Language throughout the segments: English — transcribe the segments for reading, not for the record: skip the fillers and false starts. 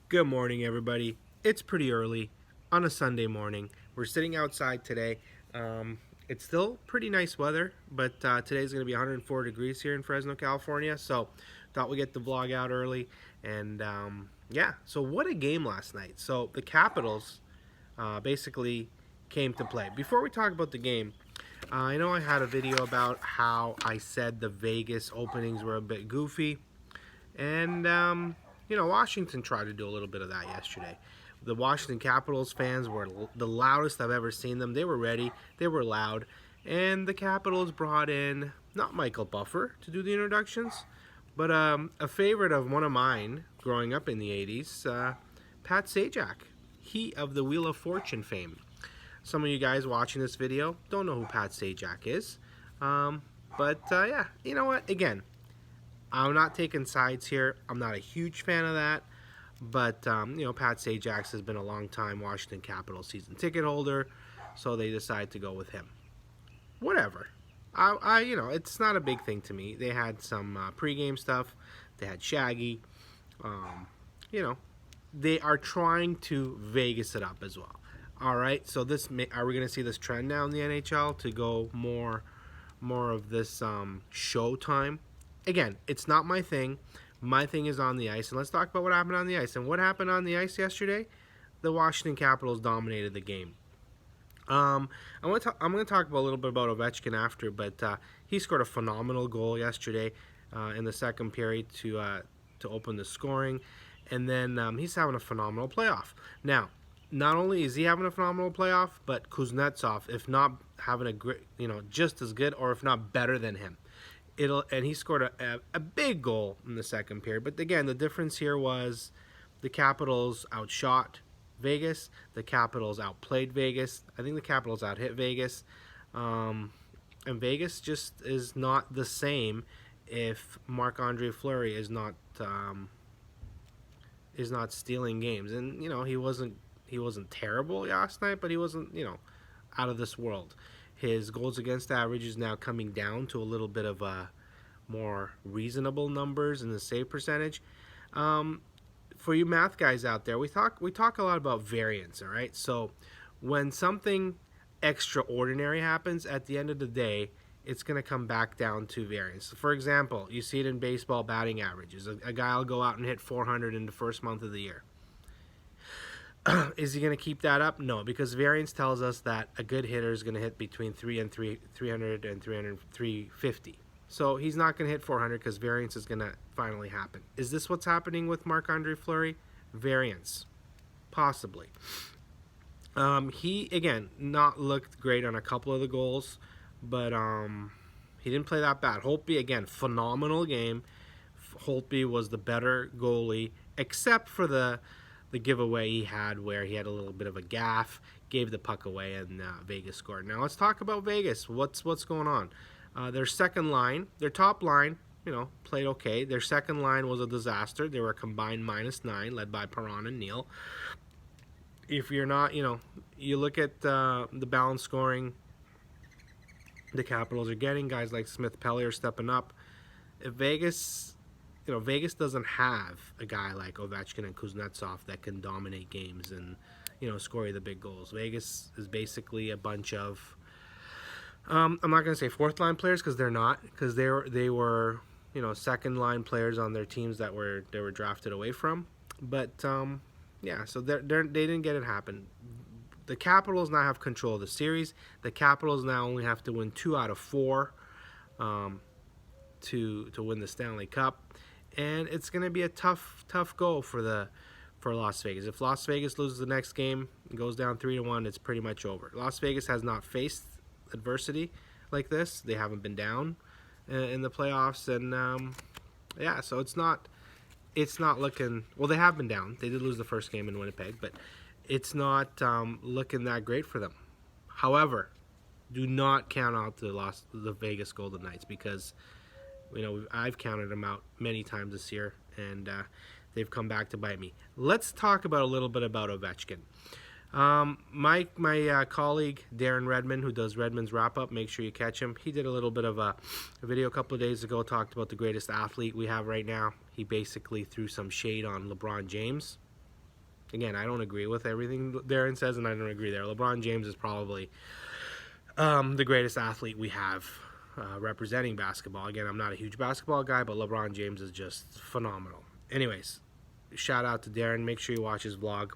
Good morning, everybody. It's pretty early on a Sunday morning. We're sitting outside today. It's still pretty nice weather, but today's going to be 104 degrees here in Fresno, California. So, thought we'd get the vlog out early. And yeah, so what a game last night. So, the Capitals basically came to play. Before we talk about the game, I know I had a video about how I said the Vegas openings were a bit goofy. And, Washington tried to do a little bit of that yesterday. The Washington Capitals fans were the loudest I've ever seen them. They were ready, they were loud. And the Capitals brought in, not Michael Buffer to do the introductions, but a favorite of one of mine growing up in the 80s, Pat Sajak. He of the Wheel of Fortune fame. Some of you guys watching this video don't know who Pat Sajak is. Yeah, you know what? Again, I'm not taking sides here. I'm not a huge fan of that. But, Pat Sajak has been a long time Washington Capitals season ticket holder, so they decided to go with him. Whatever. It's not a big thing to me. They had some pregame stuff. They had Shaggy. You know, they are trying to Vegas it up as well. All right, so are we going to see this trend now in the NHL to go more of this showtime? Again, it's not my thing. My thing is on the ice, and let's talk about what happened on the ice. And what happened on the ice yesterday? The Washington Capitals dominated the game. I'm going to talk a little bit about Ovechkin after, but he scored a phenomenal goal yesterday in the second period to open the scoring, and then he's having a phenomenal playoff. Now, not only is he having a phenomenal playoff, but Kuznetsov, if not having a great, just as good, or if not better than him. And he scored a big goal in the second period. But again, the difference here was the Capitals outshot Vegas. The Capitals outplayed Vegas. I think the Capitals outhit Vegas. And Vegas just is not the same if Marc-Andre Fleury is not stealing games. And he wasn't terrible last night, but he wasn't out of this world. His goals against average is now coming down to a little bit of a more reasonable numbers in the save percentage. For you math guys out there, we talk a lot about variance, all right? So when something extraordinary happens, at the end of the day, it's going to come back down to variance. For example, you see it in baseball batting averages. A guy will go out and hit 400 in the first month of the year. Is he going to keep that up? No, because variance tells us that a good hitter is going to hit between 300 and 350. So he's not going to hit 400 because variance is going to finally happen. Is this what's happening with Marc-Andre Fleury? Variance. Possibly. He, again, not looked great on a couple of the goals, but he didn't play that bad. Holtby, again, phenomenal game. Holtby was the better goalie, except for the giveaway he had where he had a little bit of a gaffe, gave the puck away, and Vegas scored. Now let's talk about Vegas. What's going on? Their second line, their top line, played okay. Their second line was a disaster. They were a combined -9, led by Perron and Neal. If you're not, you look at the balanced scoring the Capitals are getting, guys like Smith Pelly are stepping up. If Vegas doesn't have a guy like Ovechkin and Kuznetsov that can dominate games and, score the big goals. Vegas is basically a bunch of, I'm not going to say fourth line players because they're not, because they were, second line players on their teams that they were drafted away from. But yeah, so they didn't get it happen. The Capitals now have control of the series. The Capitals now only have to win 2 out of 4 to win the Stanley Cup. And it's going to be a tough go for Las Vegas. If Las Vegas loses the next game and goes down 3-1, it's pretty much over. Las Vegas has not faced adversity like this. They haven't been down in the playoffs, and yeah, so it's not looking. Well, they have been down. They did lose the first game in Winnipeg, but it's not looking that great for them. However, do not count out the Vegas Golden Knights because I've counted them out many times this year, and they've come back to bite me. Let's talk about a little bit about Ovechkin. My colleague Darren Redmond, who does Redmond's Wrap Up, make sure you catch him. He did a little bit of a video a couple of days ago, talked about the greatest athlete we have right now. He basically threw some shade on LeBron James. Again, I don't agree with everything Darren says, and I don't agree there. LeBron James is probably the greatest athlete we have representing basketball. Again, I'm not a huge basketball guy, but LeBron James is just phenomenal. Anyways, shout out to Darren. Make sure you watch his vlog.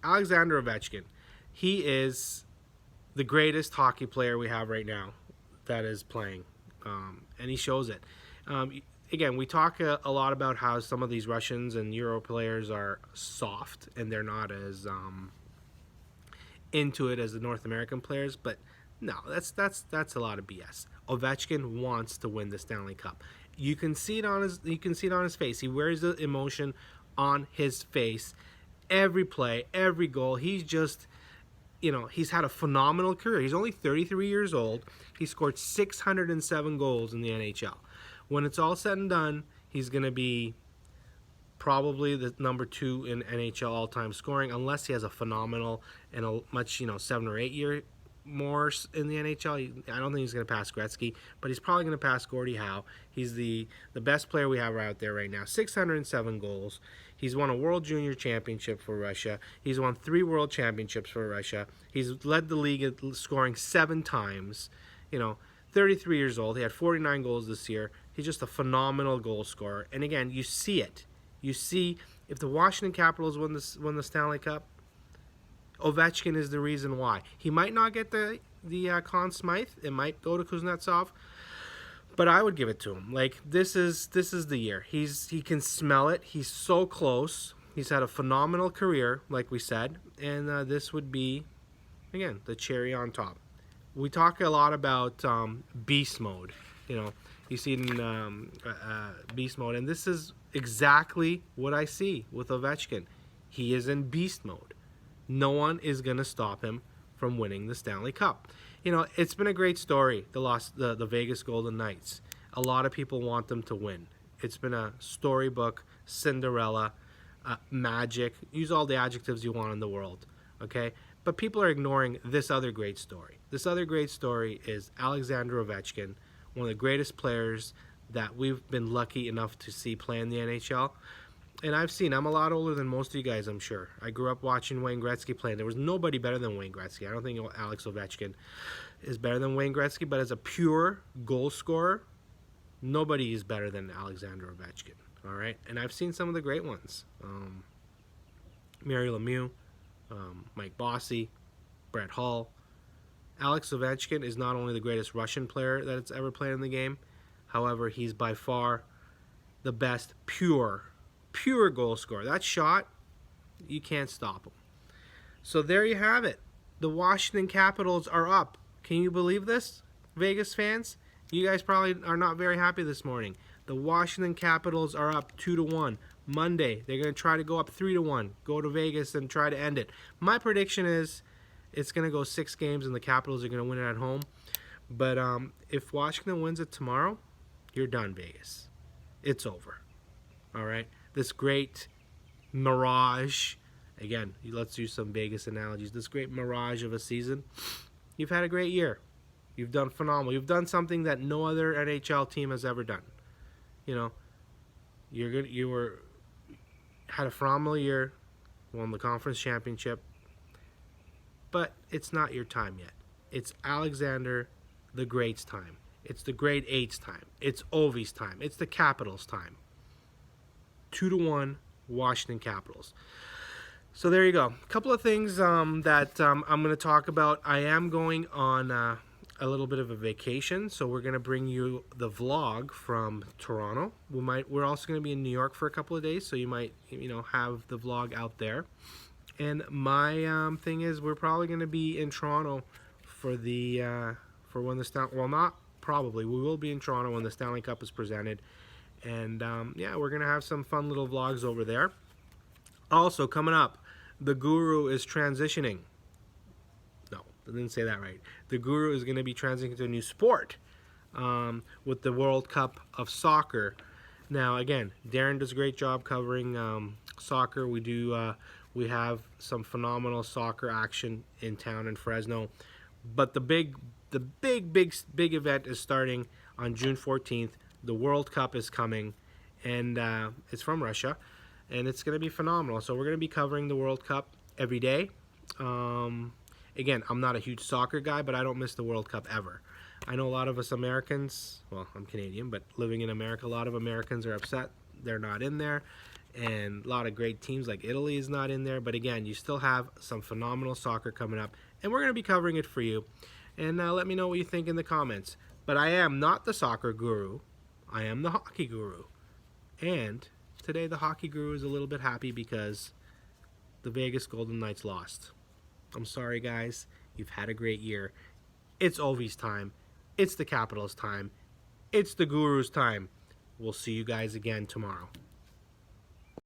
Alexander Ovechkin. He is the greatest hockey player we have right now that is playing, and he shows it. Again, we talk a lot about how some of these Russians and Euro players are soft and they're not as into it as the North American players, but no, that's a lot of BS. Ovechkin wants to win the Stanley Cup. You can see it on his face. He wears the emotion on his face every play, every goal. He's just, he's had a phenomenal career. He's only 33 years old. He scored 607 goals in the NHL. When it's all said and done, he's going to be probably the number 2 in NHL all-time scoring, unless he has a phenomenal and a much 7 or 8 year more in the NHL. I don't think he's going to pass Gretzky, but he's probably going to pass Gordie Howe. He's the best player we have out there right now. 607 goals. He's won a World Junior Championship for Russia. He's won 3 World Championships for Russia. He's led the league at scoring 7 times. 33 years old. He had 49 goals this year. He's just a phenomenal goal scorer. And again, you see it. You see, if the Washington Capitals win the Stanley Cup, Ovechkin is the reason why. He might not get the Conn Smythe. It might go to Kuznetsov, but I would give it to him. Like, this is the year. He can smell it. He's so close. He's had a phenomenal career, like we said, and this would be, again, the cherry on top. We talk a lot about beast mode. You see it in beast mode, and this is exactly what I see with Ovechkin. He is in beast mode. No one is going to stop him from winning the Stanley Cup. It's been a great story, the Vegas Golden Knights. A lot of people want them to win. It's been a storybook, Cinderella, magic. Use all the adjectives you want in the world, okay? But people are ignoring this other great story. This other great story is Alexander Ovechkin, one of the greatest players that we've been lucky enough to see play in the NHL. And I'm a lot older than most of you guys, I'm sure. I grew up watching Wayne Gretzky play, and there was nobody better than Wayne Gretzky. I don't think Alex Ovechkin is better than Wayne Gretzky, but as a pure goal scorer, nobody is better than Alexander Ovechkin, all right? And I've seen some of the great ones. Mario Lemieux, Mike Bossy, Brett Hull. Alex Ovechkin is not only the greatest Russian player that's ever played in the game, however, he's by far the best pure goal scorer. That shot, you can't stop him. So there you have it. The Washington Capitals are up. Can you believe this, Vegas fans? You guys probably are not very happy this morning. The Washington Capitals are up 2-1. Monday, they're going to try to go up 3-1. Go to Vegas and try to end it. My prediction is it's going to go 6 games and the Capitals are going to win it at home. But if Washington wins it tomorrow, you're done, Vegas. It's over. All right? This great mirage, again, let's use some Vegas analogies. This great mirage of a season, you've had a great year. You've done phenomenal. You've done something that no other NHL team has ever done. You had a phenomenal year, won the conference championship, but it's not your time yet. It's Alexander the Great's time. It's the Great Eight's time. It's Ovi's time. It's the Capitals' time. 2-1 Washington Capitals. So there you go. A couple of things that I'm going to talk about. I am going on a little bit of a vacation, so we're going to bring you the vlog from Toronto. We're also going to be in New York for a couple of days, so you might have the vlog out there. And my thing is, we're probably going to be in Toronto for when the not probably we will be in Toronto when the Stanley Cup is presented. And yeah, we're going to have some fun little vlogs over there. Also, coming up, the Guru is transitioning. No, I didn't say that right. The Guru is going to be transitioning to a new sport with the World Cup of Soccer. Now, again, Darren does a great job covering soccer. We have some phenomenal soccer action in town in Fresno. But the big event is starting on June 14th. The World Cup is coming, and it's from Russia. and it's going to be phenomenal. So we're going to be covering the World Cup every day. Again, I'm not a huge soccer guy, but I don't miss the World Cup ever. I know a lot of us Americans, well, I'm Canadian, but living in America, a lot of Americans are upset they're not in there. And a lot of great teams like Italy is not in there. But again, you still have some phenomenal soccer coming up, and we're going to be covering it for you. And let me know what you think in the comments. But I am not the soccer guru. I am the hockey guru. And today the hockey guru is a little bit happy because the Vegas Golden Knights lost. I'm sorry, guys. You've had a great year. It's Ovi's time. It's the Capitals' time. It's the Guru's time. We'll see you guys again tomorrow.